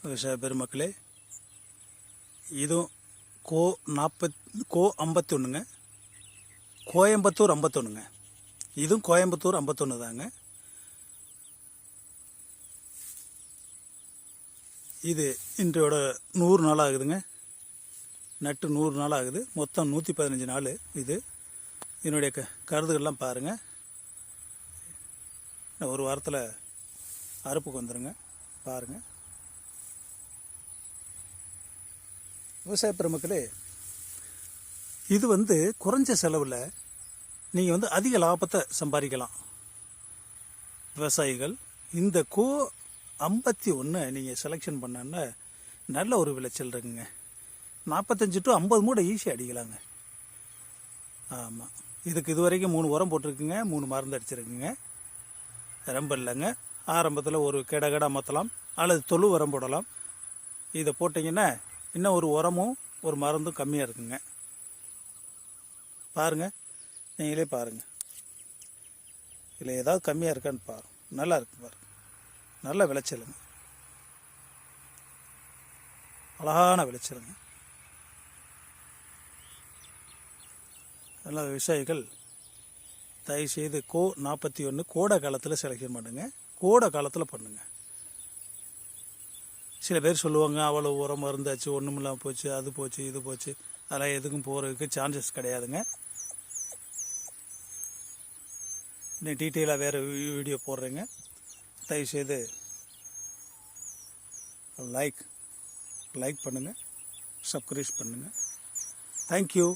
விவசாய பெருமக்களே, இதுவும் கோ 51ங்க, கோயம்புத்தூர் 51ங்க. இதுவும் கோயம்புத்தூர் 51 தாங்க. இது இன்றையோட 100 நாள் ஆகுதுங்க. நட்டு 100 நாள் ஆகுது. மொத்தம் 115 நாள். இது என்னுடைய கருதுகள்லாம் பாருங்கள். ஒரு வாரத்தில் அறுப்புக்கு வந்துடுங்க. பாருங்கள் விவசாய பெருமக்களே, இது குறைஞ்ச செலவில் நீங்கள் அதிக லாபத்தை சம்பாதிக்கலாம். விவசாயிகள் இந்த கோ 51 நீங்கள் செலெக்ஷன் பண்ணோன்னா நல்ல ஒரு விளைச்சல் இருக்குங்க. 45 to 50 மூடை ஈஸியாக அடிக்கலாங்க. ஆமாம், இதுக்கு இது வரைக்கும் 3 உரம் போட்டிருக்குங்க, 3 மருந்து அடிச்சிருக்குங்க. ரொம்ப இல்லைங்க. ஆரம்பத்தில் ஒரு கெடா மாற்றலாம் அல்லது தொழு உரம் போடலாம். இதை போட்டிங்கன்னா இன்னும் ஒரு உரமும் ஒரு மருந்தும் கம்மியாக இருக்குங்க. பாருங்கள், நீங்களே பாருங்கள். இதில் ஏதாவது கம்மியாக இருக்கான்னு பாருங்கள். நல்லா இருக்கு பாருங்கள். நல்ல விளைச்சலுங்க, அழகான விளைச்சலுங்க. நல்ல விவசாயிகள் தயவுசெய்து கோ 41 கோடை காலத்தில் செலக்ஷன் பண்ணுங்க. கோடை காலத்தில் பண்ணுங்கள். சில பேர் சொல்லுவாங்க, அவ்வளோ உரம் மருந்தாச்சு, ஒன்றும் இல்லாமல் போச்சு, அது போச்சு, இது போச்சு. அதெல்லாம் எதுக்கும் போகிறதுக்கு சான்சஸ் கிடையாதுங்க. இன்னும் டீட்டெயிலாக வேறு வீடியோ போடுறேங்க. தயவுசெய்து லைக் பண்ணுங்கள், சப்ஸ்கிரைப் பண்ணுங்கள். தேங்க்யூ.